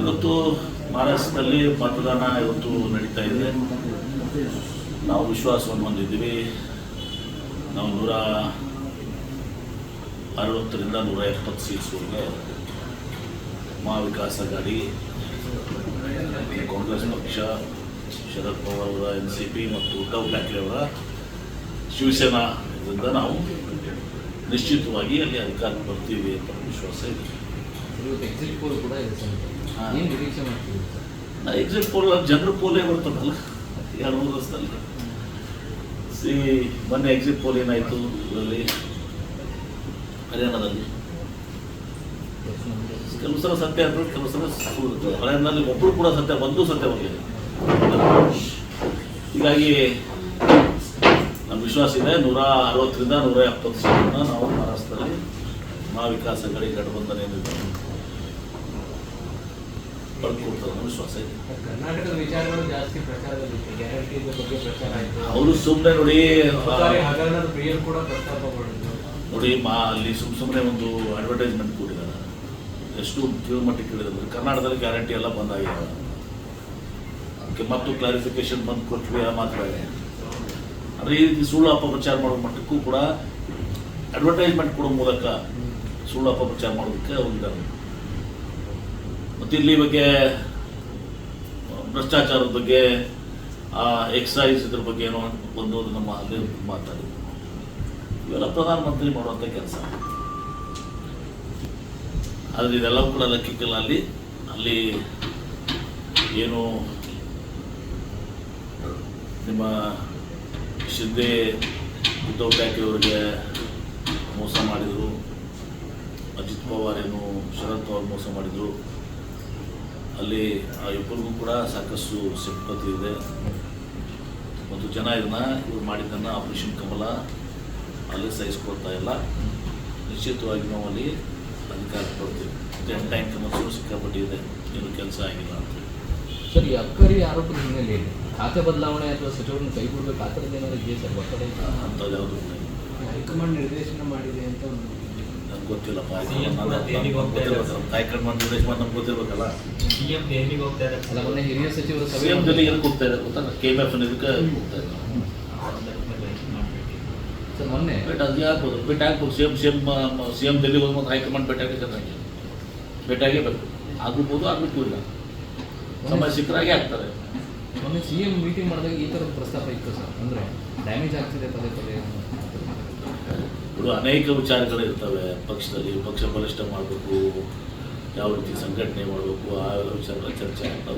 ಇವತ್ತು ಮಹಾರಾಷ್ಟ್ರದಲ್ಲಿ ಮತದಾನ ಇವತ್ತು ನಡೀತಾ ಇದೆ. ನಾವು ವಿಶ್ವಾಸವನ್ನು ಹೊಂದಿದ್ದೀವಿ. ನಾವು 160ರಿಂದ 170 ಸೀಟ್ಸ್ವರೆಗೆ ಮಹಾವಿಕಾಸ್ ಅಘಾಡಿ, ಕಾಂಗ್ರೆಸ್ ಪಕ್ಷ, ಶರದ್ ಪವಾರ್ ಅವರ NCP ಮತ್ತು ಉದ್ಧವ್ ಠಾಕ್ರೆ ಅವರ ಶಿವಸೇನಾ ಇದರಿಂದ ನಾವು ನಿಶ್ಚಿತವಾಗಿ ಅಲ್ಲಿ ಅಧಿಕಾರಕ್ಕೆ ಬರ್ತೀವಿ ಅಂತ ವಿಶ್ವಾಸ ಇದೆ. ಎಕ್ಸಿಟ್ ಪೋಲ್ ಕೂಡ ಇದೆ ಸರ್. ಏನು ನಿರೀಕ್ಷೆ ಮಾಡ್ತೀವಿ ಸರ್? ಎಕ್ಸಿಟ್ ಪೋಲ್ ಜನರ ಪೋಲೇ ಬರ್ತದಲ್ಲ 2-3 ವರ್ಷದಲ್ಲಿ. ಮೊನ್ನೆ ಎಕ್ಸಿಟ್ ಪೋಲ್ ಏನಾಯಿತು ಇದರಲ್ಲಿ ಹರಿಯಾಣದಲ್ಲಿ ಕೆಲವು ಸಲ ಸತ್ಯ ಅಂತ, ಕೆಲವು ಸಲ ಸುಳ್ಳು ಇರ್ತದೆ. ಹರಿಯಾಣದಲ್ಲಿ ಒಬ್ಬರು ಕೂಡ ಸತ್ಯ, ಒಂದು ಸತ್ಯ ಹೋಗಿದೆ. ಹೀಗಾಗಿ ನಮ್ಮ ವಿಶ್ವಾಸ ಇದೆ 160ರಿಂದ 170 ಸೀಟನ್ನು ನಾವು ಮಹಾರಾಷ್ಟ್ರದಲ್ಲಿ ಮಹಾವಿಕಾಸ್ ಅಘಾಡಿ ಗಠಬಂಧನ ಏನಿದೆ ಪಡ್ಕೊಡ್ತಾರೆ ಅನ್ನೋ ವಿಶ್ವಾಸ ಇದೆ. ಕರ್ನಾಟಕದ ವಿಚಾರಗಳು ಜಾಸ್ತಿ ಪ್ರಚಾರದಲ್ಲಿತ್ತು. ಗ್ಯಾರಂಟಿ ಬಗ್ಗೆ ಪ್ರಚಾರ ಆಯಿತು. ಅವರು ಸುಮ್ಮನೆ ನೋಡಿ ಹಗರಣದ ಪ್ರಿಯರು ಕೂಡ ಪ್ರಸ್ತಾಪ ಮಾಡಿದ್ರು. ನೋಡಿ ಅಲ್ಲಿ ಸುಮ್ಮನೆ ಒಂದು ಅಡ್ವರ್ಟೈಸ್ಮೆಂಟ್ ಕೊಟ್ಟಿದ್ದಾರೆ. ಎಷ್ಟು ಕಿಲೋಮೀಟರ್ ಕೇಳಿದ್ರೆ ಕರ್ನಾಟಕದಲ್ಲಿ ಗ್ಯಾರಂಟಿ ಎಲ್ಲ ಬಂದಾಗಿದೆ. ಅದಕ್ಕೆ ಮತ್ತು ಕ್ಲಾರಿಫಿಕೇಶನ್ ಬಂದು ಕೊಟ್ವಿ ಮಾತ್ರ. ಅಂದರೆ ಈ ರೀತಿ ಸುಳ್ಳು ಅಪಪ್ರಚಾರ ಮಾಡೋ ಮಟ್ಟಕ್ಕೂ ಕೂಡ ಅಡ್ವರ್ಟೈಸ್ಮೆಂಟ್ ಕೊಡೋ ಮೂಲಕ ಸುಳ್ಳು ಅಪಪ್ರಚಾರ ಮಾಡೋದಕ್ಕೆ ಹೋಗಿದ್ದಾರೆ. ಮತ್ತು ಇಲ್ಲಿ ಬಗ್ಗೆ ಭ್ರಷ್ಟಾಚಾರದ ಬಗ್ಗೆ, ಎಕ್ಸೈಸ್ ಇದ್ರ ಬಗ್ಗೆ ಏನೋ ಒಂದು ನಮ್ಮ ಅಲ್ಲಿ ಮಾತಾಡಿದ್ವಿ. ಇವೆಲ್ಲ ಪ್ರಧಾನಮಂತ್ರಿ ಮಾಡುವಂಥ ಕೆಲಸ. ಆದರೆ ಇದೆಲ್ಲವೂ ಕೂಡ ಲೆಕ್ಕಿಕ್ಕಲ್ಲ. ಅಲ್ಲಿ ಏನು ನಿಮ್ಮ ಶಿಂದೆ ಉದ್ಧವ್ ಠಾಕ್ರೆ ಅವರಿಗೆ ಮೋಸ ಮಾಡಿದರು, ಅಜಿತ್ ಪವಾರ್ ಏನು ಶರದ್ ಪವಾರ್ ಮೋಸ ಮಾಡಿದರು. ಅಲ್ಲಿ ಆ ಇಬ್ಬರಿಗೂ ಕೂಡ ಸಾಕಷ್ಟು ಸಿಂಪತಿ ಇದೆ ಮತ್ತು ಜನ ಇವ್ರು ಮಾಡಿದ್ದನ್ನು ಆಪರೇಷನ್ ಕಮಲ ಅಲ್ಲಿ ಸಹಿಸ್ಕೊಳ್ತಾ ಇಲ್ಲ. ನಿಶ್ಚಿತವಾಗಿ ನಾವು ಅಲ್ಲಿ ಅಧಿಕಾರಕ್ಕೆ ಬರ್ತೀವಿ. ಮತ್ತು ಟೈಮ್ ಕಮಲ್ಸು ಸಿಕ್ಕಾಪಟ್ಟಿದೆ, ಏನು ಕೆಲಸ ಆಗಿಲ್ಲ ಅಂತೇಳಿ. ಸರ್, ಈ ಅಬ್ಕಾರಿ ಆರೋಪದ ಹಿನ್ನೆಲೆಯಲ್ಲಿ ಖಾತೆ ಬದಲಾವಣೆ ಅಥವಾ ಸಚಿವರನ್ನು ಕೈಗೊಳ್ಳಬೇಕು ಆ ಥರದ್ದು ಏನಾದರೂ ಇದೆಯಾ ಸರ್? ಒತ್ತಡ ಅಂಥದ್ದು ಯಾವುದು ಹೈಕಮಾಂಡ್ ನಿರ್ದೇಶನ ಮಾಡಿದೆ ಅಂತ ನನಗೆ ಗೊತ್ತಿಲ್ಲಪ್ಪ. ಹೈಕಮಾಂಡ್ ನಿರ್ದೇಶನ ನಮ್ಗೆ ಗೊತ್ತಿರ್ಬೇಕಲ್ಲ. ಅಲ್ಲ, ಮೊನ್ನೆ ಹಿರಿಯ ಸಚಿವರು CM ಜೊತೆಗೆ ಎದಕ್ಕೆ ಹೋಗ್ತಾ ಇದೆ ಗೊತ್ತಾ? KMF ಇದಕ್ಕೆ ಹೋಗ್ತಾ ಇದೆ. ಸರ್, ಮೊನ್ನೆ ಅದು ಆಗ್ಬೋದು, ಭೇಟಿ ಆಗ್ಬೋದು. CM ಡೆಲ್ಲಿ ಹೋಗಿ ಮತ್ತು ಹೈಕಮಾಂಡ್ ಭೇಟಿಯಾಗಿ ಚೆನ್ನಾಗಿ ಭೇಟಿಯಾಗೇಬೇಕು. ಆಗ್ಬೋದು, ಆಗಬೇಕು. ಇಲ್ಲ ಸಮಯ ಸಿಕ್ಕರಾಗೆ ಆಗ್ತಾರೆ. ಮೊನ್ನೆ CM ಮೀಟಿಂಗ್ ಮಾಡಿದಾಗ ಈ ಥರದ ಪ್ರಸ್ತಾಪ ಇತ್ತು ಸರ್. ಅಂದರೆ ಡ್ಯಾಮೇಜ್ ಆಗ್ತಿದೆ ಪದೇ ಪದೇ. ಅನೇಕ ವಿಚಾರಗಳು ಇರ್ತವೆ ಪಕ್ಷದಲ್ಲಿ. ಪಕ್ಷ ಬಲಿಷ್ಠ ಮಾಡಬೇಕು, ಯಾವ ರೀತಿ ಸಂಘಟನೆ ಮಾಡಬೇಕು, ಆ ವಿಚಾರಗಳ ಚರ್ಚೆ ಆಗ್ತವೆ.